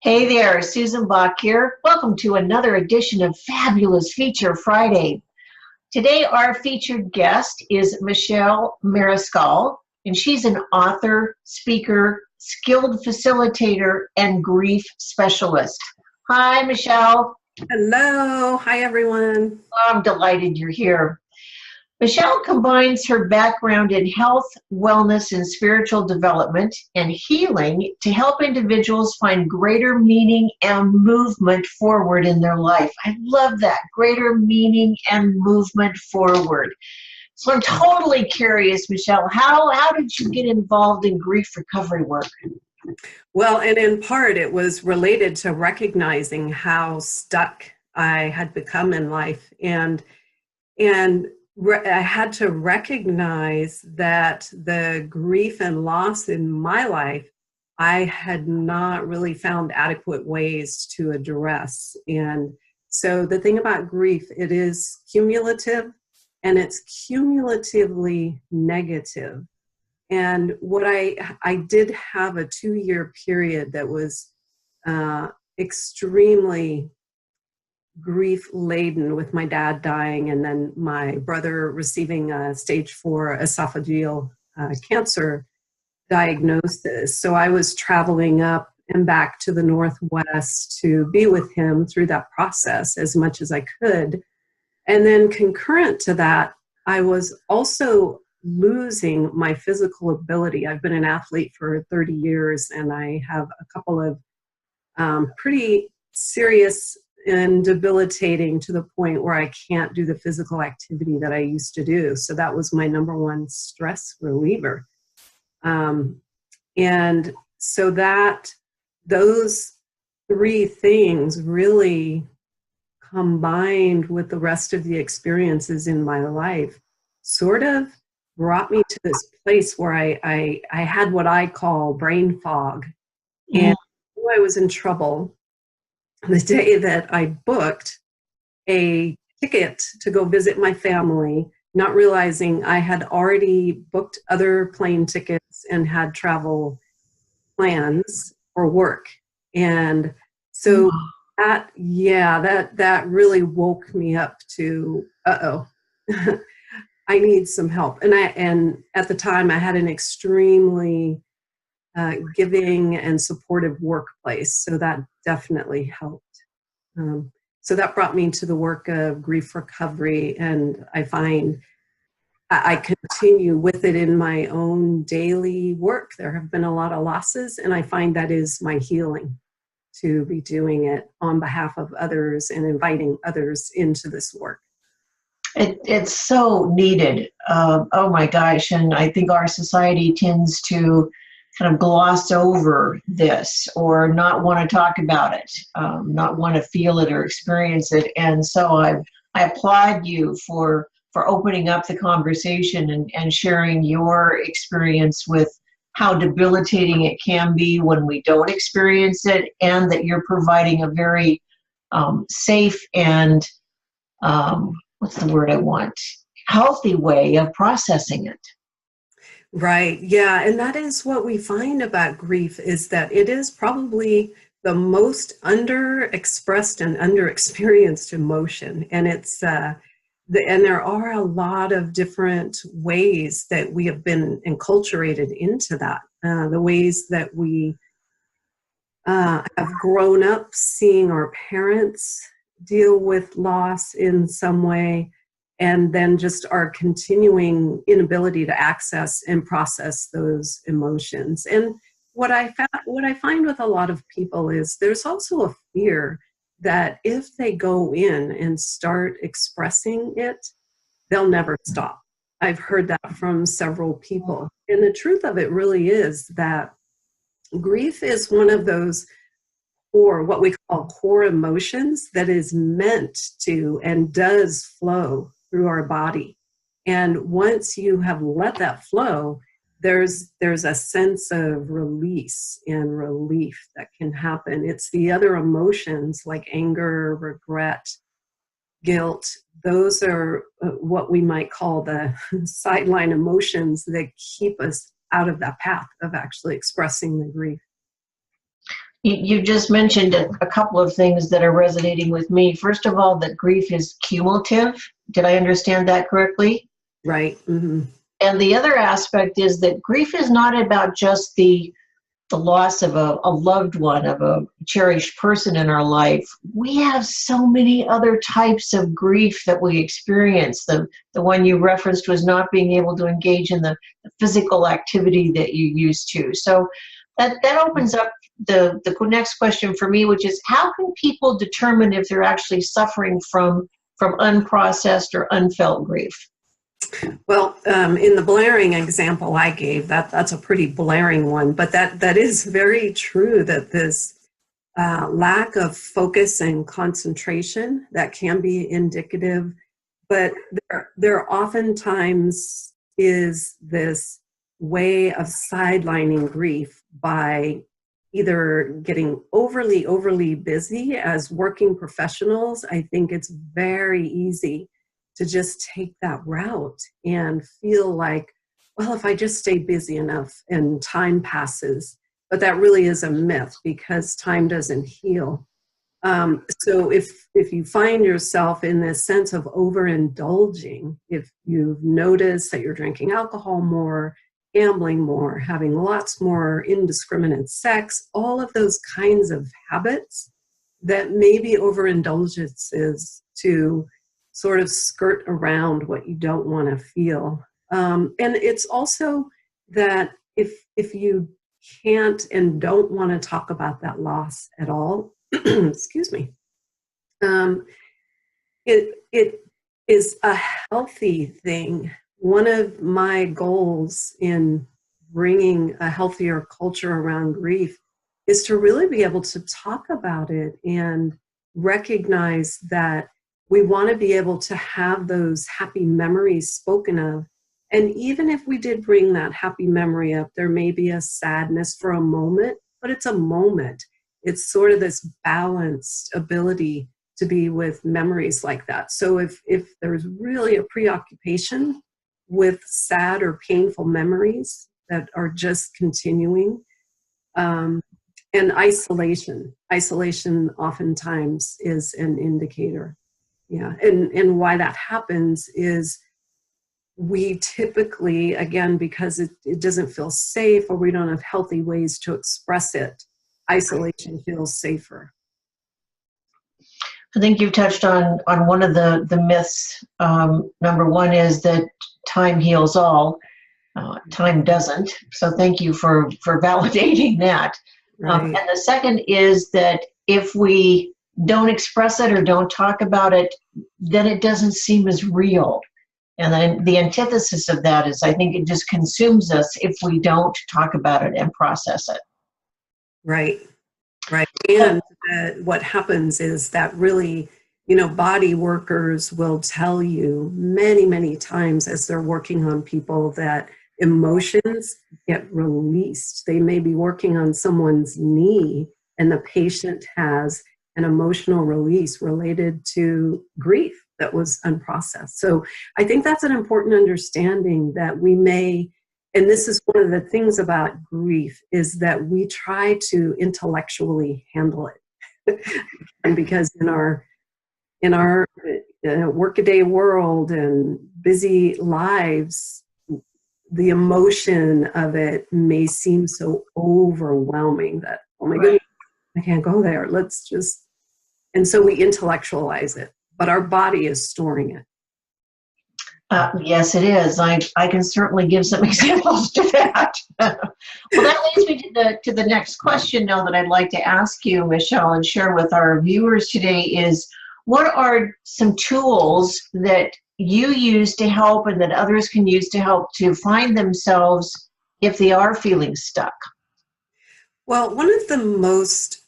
Hey there, Susan Bock here. Welcome to another edition of Fabulous Feature Friday. Today, our featured guest is Michelle Mariscal, and she's an author, speaker, skilled facilitator, and grief specialist. Hi, Michelle. Hello. Hi, everyone. I'm delighted you're here. Michelle combines her background in health, wellness, and spiritual development and healing to help individuals find greater meaning and movement forward in their life. I love that, greater meaning and movement forward. So I'm totally curious, Michelle, how did you get involved in grief recovery work? Well, and in part, it was related to recognizing how stuck I had become in life. I had to recognize that the grief and loss in my life, I had not really found adequate ways to address. And so the thing about grief, it is cumulative and it's cumulatively negative. And what I did have a 2-year period that was extremely grief laden, with my dad dying and then my brother receiving a stage 4 esophageal cancer diagnosis. So I was traveling up and back to the Northwest to be with him through that process as much as I could. And then concurrent to that, I was also losing my physical ability. I've been an athlete for 30 years and I have a couple of pretty serious and debilitating to the point where I can't do the physical activity that I used to do. So that was my number one stress reliever. And so those three things really combined with the rest of the experiences in my life sort of brought me to this place where I had what I call brain fog. And I was in trouble the day that I booked a ticket to go visit my family, not realizing I had already booked other plane tickets and had travel plans for work. And so that really woke me up to, I need some help. And at the time I had an extremely giving and supportive workplace. So that definitely helped. So that brought me to the work of grief recovery. And I find I continue with it in my own daily work. There have been a lot of losses, and I find that is my healing, to be doing it on behalf of others and inviting others into this work. It's so needed. Oh my gosh. And I think our society tends to kind of gloss over this or not want to talk about it, not want to feel it or experience it. And so I applaud you for opening up the conversation and sharing your experience with how debilitating it can be when we don't experience it, and that you're providing a very safe and what's the word I want? Healthy way of processing it. Right. Yeah. And that is what we find about grief, is that it is probably the most underexpressed and underexperienced emotion. And and there are a lot of different ways that we have been enculturated into that. The ways that we have grown up seeing our parents deal with loss in some way, and then just our continuing inability to access and process those emotions. And what I find with a lot of people is there's also a fear that if they go in and start expressing it, they'll never stop. I've heard that from several people. And the truth of it really is that grief is one of those what we call core emotions that is meant to and does flow through our body. And once you have let that flow, there's a sense of release and relief that can happen. It's the other emotions like anger, regret, guilt. Those are what we might call the sideline emotions that keep us out of that path of actually expressing the grief. You just mentioned a couple of things that are resonating with me. First of all, that grief is cumulative. Did I understand that correctly? Right. Mm-hmm. And the other aspect is that grief is not about just the loss of a loved one, of a cherished person in our life. We have so many other types of grief that we experience. The one you referenced was not being able to engage in the physical activity that you used to. So that opens up the next question for me, which is how can people determine if they're actually suffering from unprocessed or unfelt grief? Well, in the blaring example I gave, that's a pretty blaring one, but that is very true, that this lack of focus and concentration that can be indicative, but there oftentimes is this way of sidelining grief by either getting overly busy. As working professionals, I think it's very easy to just take that route and feel like, well, if I just stay busy enough and time passes. But that really is a myth, because time doesn't heal. So if you find yourself in this sense of overindulging, if you've noticed that you're drinking alcohol more, gambling more, having lots more indiscriminate sex, all of those kinds of habits that maybe overindulgence is to sort of skirt around what you don't want to feel. And it's also that if you can't and don't want to talk about that loss at all, excuse me, it is a healthy thing. One of my goals in bringing a healthier culture around grief is to really be able to talk about it and recognize that we want to be able to have those happy memories spoken of. And even if we did bring that happy memory up, there may be a sadness for a moment, but it's a moment. It's sort of this balanced ability to be with memories like that. So if there's really a preoccupation with sad or painful memories that are just continuing, and isolation oftentimes is an indicator. Yeah, and why that happens is we typically, again, because it doesn't feel safe or we don't have healthy ways to express it, isolation feels safer. I think you've touched on one of the myths. Number one is that time heals all. Time doesn't. So thank you for validating that. Right. And the second is that if we don't express it or don't talk about it, then it doesn't seem as real. And then the antithesis of that is I think it just consumes us if we don't talk about it and process it. Right. Right. And what happens is that really, body workers will tell you many, many times as they're working on people that emotions get released. They may be working on someone's knee and the patient has an emotional release related to grief that was unprocessed. So I think that's an important understanding that we may, and this is one of the things about grief, is that we try to intellectually handle it. And because in our workaday world and busy lives, the emotion of it may seem so overwhelming that, oh my goodness, I can't go there. And so we intellectualize it, but our body is storing it. Yes, it is. I can certainly give some examples to that. Well, that leads me to the next question now that I'd like to ask you, Michelle, and share with our viewers today is, what are some tools that you use to help and that others can use to help to find themselves if they are feeling stuck? Well, one of the most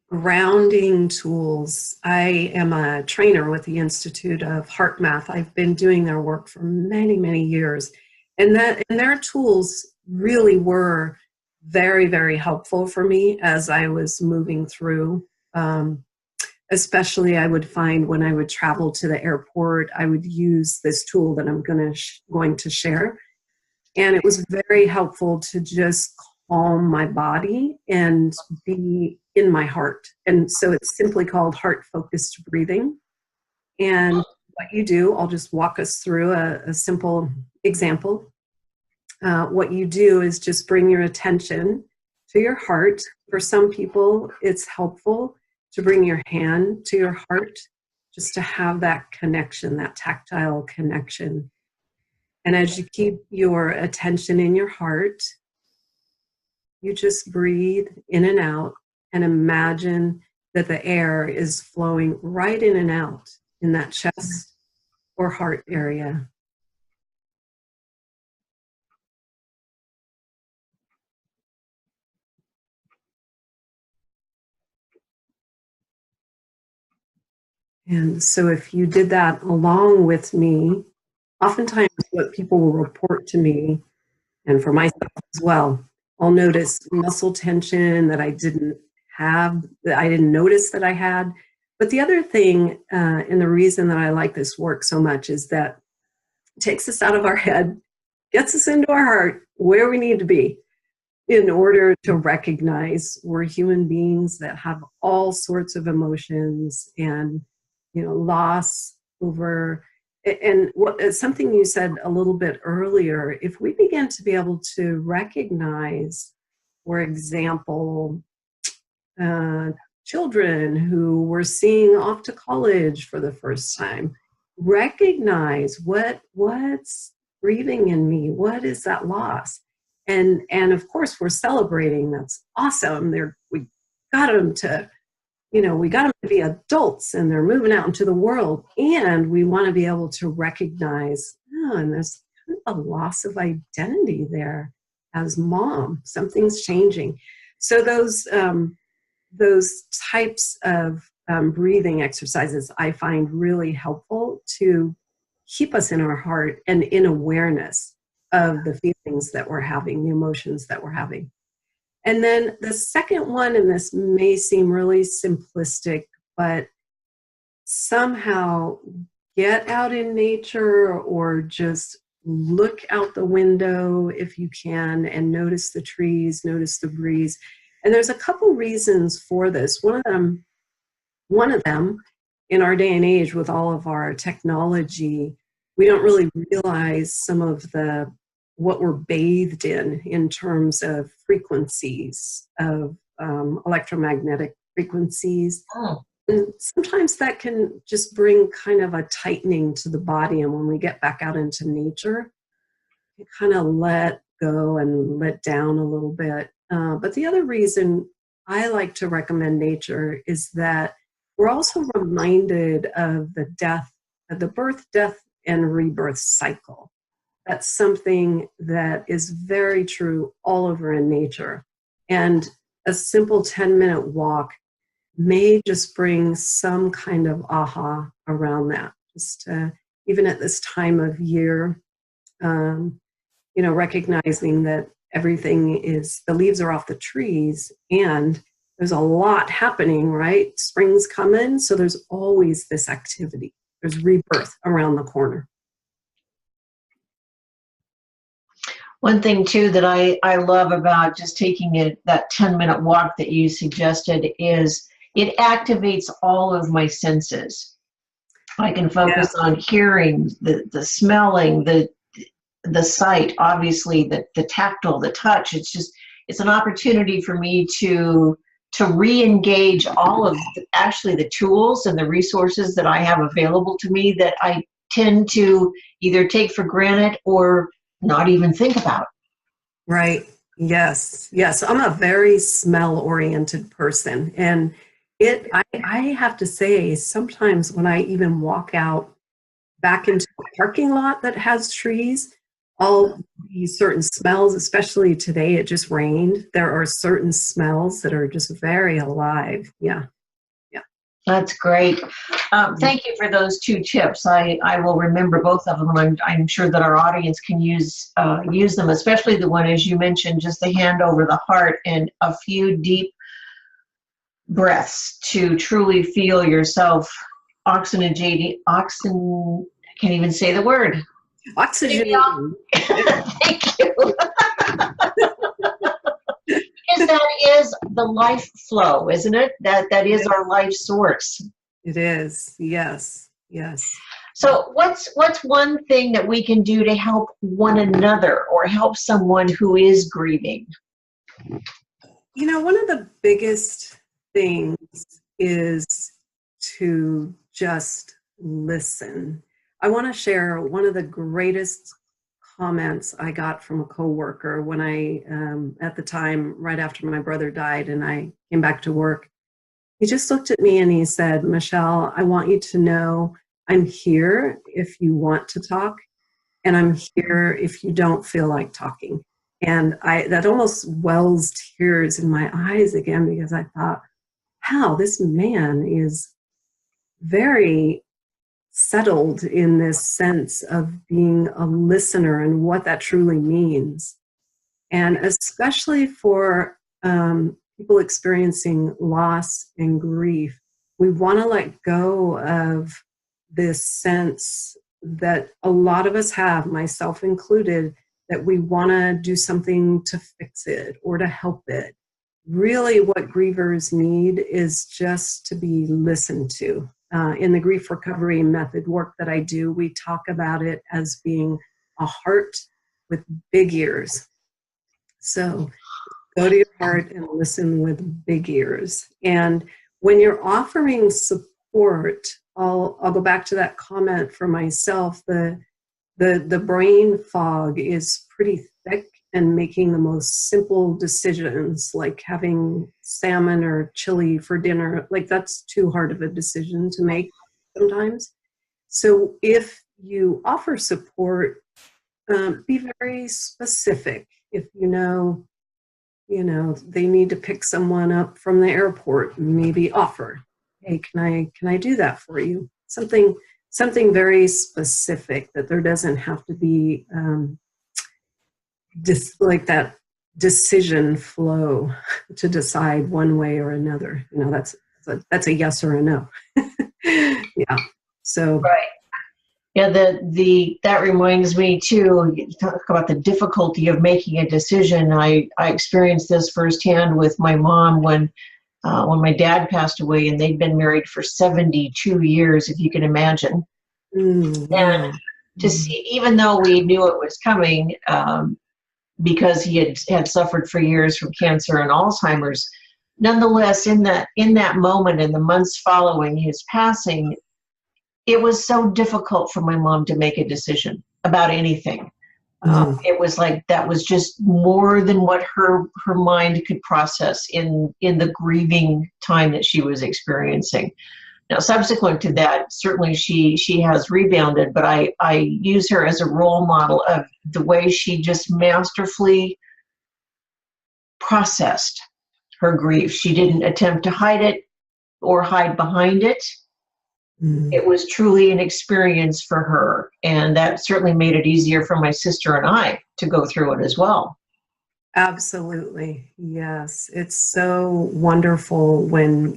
grounding tools, I am a trainer with the Institute of Heart Math. I've been doing their work for many, many years. And their tools really were very, very helpful for me as I was moving through. Especially I would find when I would travel to the airport, I would use this tool that I'm going to share. And it was very helpful to just calm my body and be in my heart. And so it's simply called heart-focused breathing. And what you do, I'll just walk us through a simple example. What you do is just bring your attention to your heart. For some people, it's helpful to bring your hand to your heart, just to have that connection, that tactile connection. And as you keep your attention in your heart, you just breathe in and out and imagine that the air is flowing right in and out in that chest or heart area. And so if you did that along with me, oftentimes what people will report to me, and for myself as well, I'll notice muscle tension that I didn't have, that I didn't notice that I had. But the other thing, and the reason that I like this work so much, is that it takes us out of our head, gets us into our heart, where we need to be, in order to recognize we're human beings that have all sorts of emotions and, loss over. And something you said a little bit earlier, if we begin to be able to recognize, for example, children who we're seeing off to college for the first time, recognize what's grieving in me, what is that loss? And of course we're celebrating, that's awesome. We got them to, we got them to be adults and they're moving out into the world. And we want to be able to recognize, and there's kind of a loss of identity there as mom. Something's changing. So those types of breathing exercises I find really helpful to keep us in our heart and in awareness of the feelings that we're having, the emotions that we're having. And then the second one, and this may seem really simplistic, but somehow get out in nature or just look out the window if you can and notice the trees, notice the breeze. And there's a couple reasons for this. One of them, in our day and age with all of our technology, we don't really realize some of what we're bathed in terms of frequencies, of electromagnetic frequencies. Oh. And sometimes that can just bring kind of a tightening to the body. And when we get back out into nature, you kind of let go and let down a little bit. But the other reason I like to recommend nature is that we're also reminded of the birth, death, and rebirth cycle. That's something that is very true all over in nature. And a simple 10-minute walk may just bring some kind of aha around that. Just even at this time of year, recognizing that the leaves are off the trees and there's a lot happening, right? Spring's coming, so there's always this activity. There's rebirth around the corner. One thing too that I love about just taking that 10-minute walk that you suggested is it activates all of my senses. I can focus on hearing, the smelling, the sight, obviously the tactile, the touch. It's an opportunity for me to re-engage all of the tools and the resources that I have available to me that I tend to either take for granted or not even think about. Right. Yes. I'm a very smell-oriented person. And I have to say, sometimes when I even walk out back into a parking lot that has trees, all these certain smells, especially today, it just rained. There are certain smells that are just very alive. Yeah. That's great. Thank you for those two tips. I will remember both of them. I'm sure that our audience can use them, especially the one, as you mentioned, just the hand over the heart and a few deep breaths to truly feel yourself oxygenating. I can't even say the word. Oxygenating. Thank you. that is the life flow, isn't it? That is our life source. It is. Yes. Yes. So what's one thing that we can do to help one another or help someone who is grieving? One of the biggest things is to just listen. I want to share one of the greatest comments I got from a coworker when I, at the time, right after my brother died and I came back to work. He just looked at me and he said, Michelle, I want you to know I'm here if you want to talk, and I'm here if you don't feel like talking. And that almost wells tears in my eyes again, because I thought, wow, this man is very settled in this sense of being a listener and what that truly means. And especially for people experiencing loss and grief, we want to let go of this sense that a lot of us have, myself included, that we want to do something to fix it or to help it. Really, what grievers need is just to be listened to. In the grief recovery method work that I do, we talk about it as being a heart with big ears. So go to your heart and listen with big ears. And when you're offering support, I'll go back to that comment for myself. The brain fog is pretty thick, and making the most simple decisions like having salmon or chili for dinner, like that's too hard of a decision to make sometimes. So if you offer support, be very specific. If you know, they need to pick someone up from the airport, maybe offer, hey, can I do that for you? Something very specific, that there doesn't have to be just like that decision flow to decide one way or another. That's a yes or a no. Yeah. So Right. Yeah, that reminds me too. You talk about the difficulty of making a decision. I experienced this firsthand with my mom when my dad passed away, and they'd been married for 72 years, if you can imagine. yeah. And to see, even though we knew it was coming, because he had suffered for years from cancer and Alzheimer's, nonetheless, in that moment, in the months following his passing, it was so difficult for my mom to make a decision about anything. It was like that was just more than what her mind could process in the grieving time that she was experiencing. Now, subsequent to that, certainly she has rebounded, but I use her as a role model of the way she just masterfully processed her grief. She didn't attempt to hide it or hide behind it. It was truly an experience for her, and that certainly made it easier for my sister and I to go through it as well. Absolutely. Yes. It's so wonderful when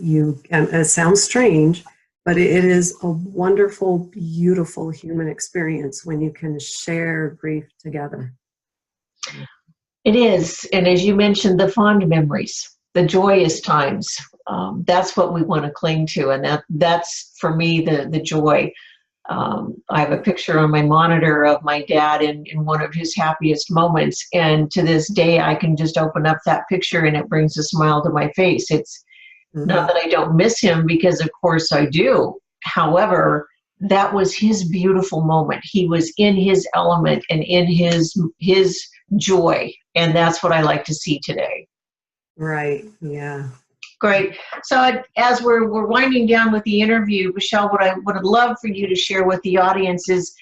and it sounds strange, but it is a wonderful, beautiful human experience when you can share grief together. It is. And as you mentioned, the fond memories, the joyous times, that's what we want to cling to. And that's for me, the joy. I have a picture on my monitor of my dad in one of his happiest moments. And to this day, I can just open up that picture and it brings a smile to my face. It's not that I don't miss him, because of course I do. However, that was his beautiful moment. He was in his element and in his joy. And that's what I like to see today. Right. Yeah. Great. So as we're winding down with the interview, Michelle, what I would love for you to share with the audience is,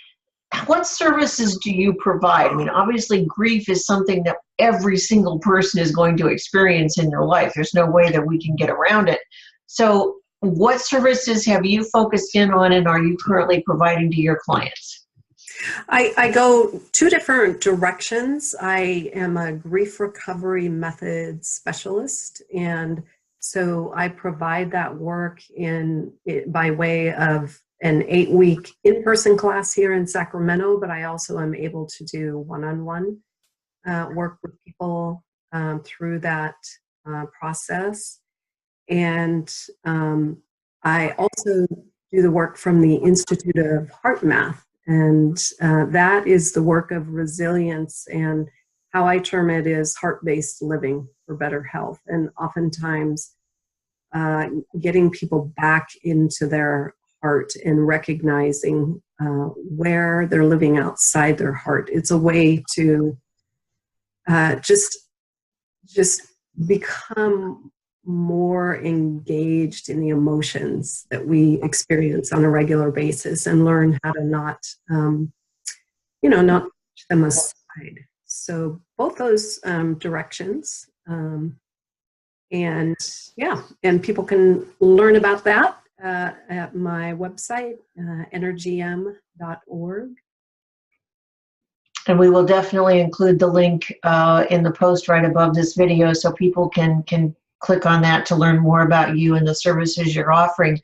what services do you provide? I mean, obviously grief is something that every single person is going to experience in their life. There's no way that we can get around it. So what services have you focused in on and are you currently providing to your clients? I go two different directions. I am a grief recovery method specialist, and so I provide that work by way of an 8-week in-person class here in Sacramento, but I also am able to do one-on-one work with people through that process. And I also do the work from the Institute of Heart Math, and that is the work of resilience, and how I term it is heart-based living for better health. And oftentimes getting people back into their heart and recognizing where they're living outside their heart. It's a way to just become more engaged in the emotions that we experience on a regular basis, and learn how to not push them aside. So both those directions. And people can learn about that at my website, energym.org. And we will definitely include the link in the post right above this video, so people can click on that to learn more about you and the services you're offering.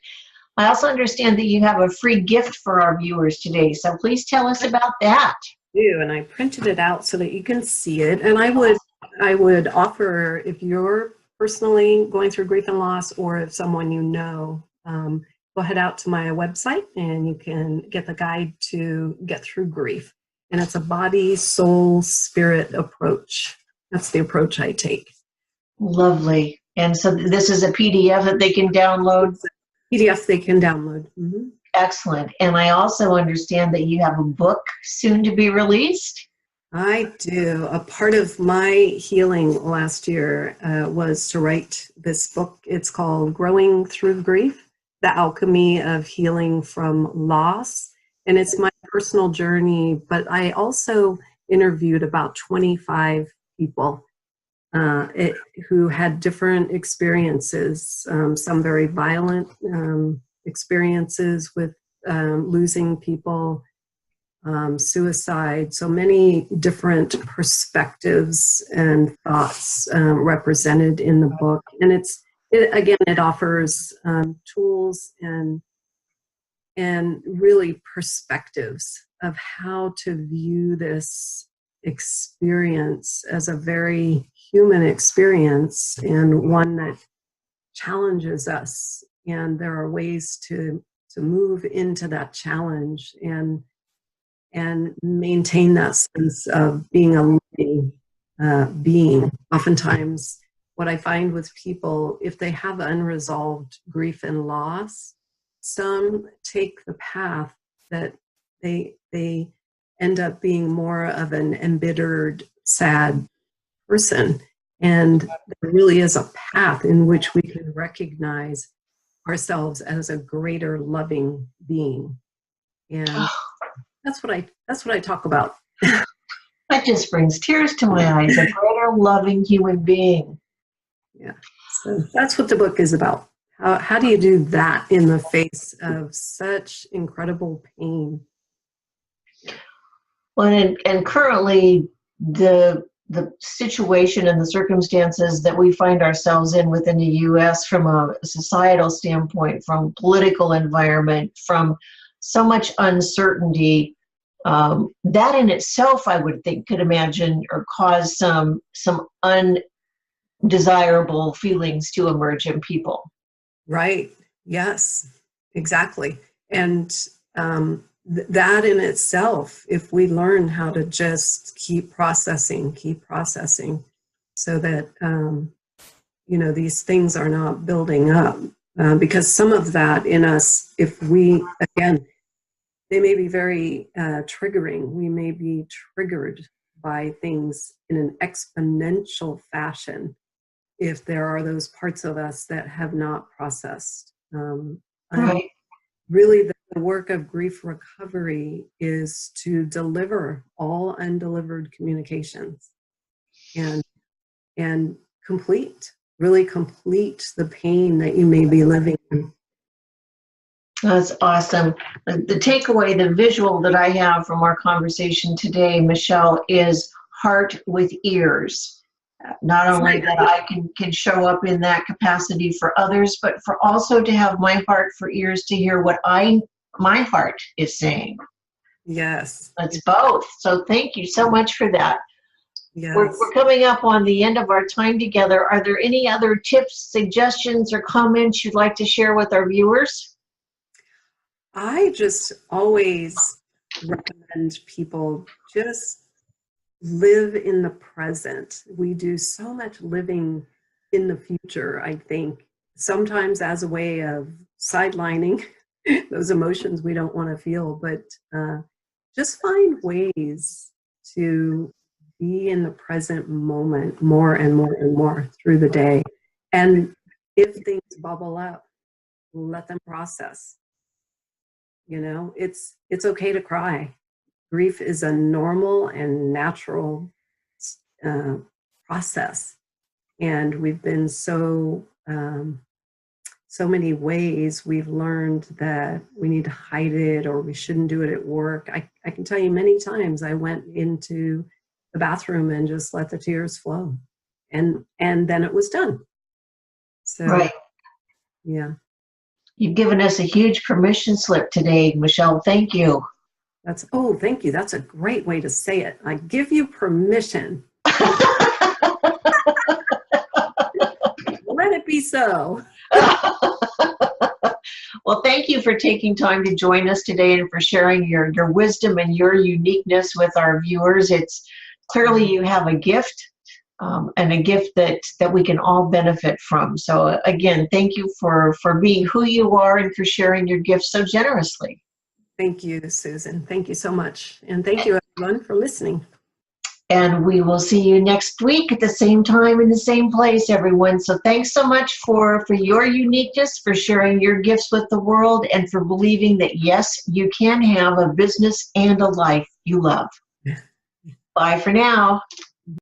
I also understand that you have a free gift for our viewers today, so please tell us about that. I do, and I printed it out so that you can see it. And I would offer, if you're personally going through grief and loss, or if someone you know, go head out to my website and you can get the guide to get through grief. And it's a body, soul, spirit approach. That's the approach I take. Lovely. And so this is a PDF that they can download? PDF they can download. Mm-hmm. Excellent. And I also understand that you have a book soon to be released? I do. A part of my healing last year was to write this book. It's called Growing Through Grief, The Alchemy of Healing from Loss. And it's my personal journey, but I also interviewed about 25 people who had different experiences, some very violent experiences with losing people, suicide, so many different perspectives and thoughts represented in the book. And it offers tools and really perspectives of how to view this experience as a very human experience, and one that challenges us. And there are ways to move into that challenge and maintain that sense of being a living being. Oftentimes, what I find with people, if they have unresolved grief and loss, some take the path that they end up being more of an embittered, sad person. And there really is a path in which we can recognize ourselves as a greater loving being. And that's what I talk about. That just brings tears to my eyes, a greater loving human being. Yeah. So that's what the book is about. How do you do that in the face of such incredible pain? Well, and currently the situation and the circumstances that we find ourselves in within the U.S. from a societal standpoint, from political environment, from so much uncertainty, that in itself, I would think, could imagine or cause some undesirable feelings to emerge in people. Right. Yes, exactly. And that in itself, if we learn how to just keep processing, so that, these things are not building up. Because some of that in us, if we, again, they may be very triggering. We may be triggered by things in an exponential fashion if there are those parts of us that have not processed. Right. Really, the work of grief recovery is to deliver all undelivered communications and really complete the pain that you may be living in. That's awesome. The takeaway, the visual that I have from our conversation today, Michelle, is heart with ears. Not only that I can show up in that capacity for others, but for also to have my heart for ears to hear what my heart is saying. Yes. It's both. So thank you so much for that. We're Yes. coming up on the end of our time together. Are there any other tips, suggestions, or comments you'd like to share with our viewers? I just always recommend people just live in the present. We do so much living in the future, I think, sometimes as a way of sidelining those emotions we don't want to feel, but just find ways to be in the present moment more and more and more through the day. And if things bubble up, let them process. It's okay to cry. Grief is a normal and natural uh, process, and we've been so many ways we've learned that we need to hide it or we shouldn't do it at work. I can tell you many times I went into the bathroom and just let the tears flow, and then it was done. So Right. yeah, You've given us a huge permission slip today, Michelle. Thank you. thank you. That's a great way to say it. I give you permission. Let it be so. Well, thank you for taking time to join us today and for sharing your wisdom and your uniqueness with our viewers. It's clearly you have a gift, and a gift that we can all benefit from. So again, thank you for being who you are and for sharing your gifts so generously. Thank you, Susan. Thank you so much. And thank you, everyone, for listening. And we will see you next week at the same time in the same place, everyone. So thanks so much for your uniqueness, for sharing your gifts with the world, and for believing that, yes, you can have a business and a life you love. Bye for now.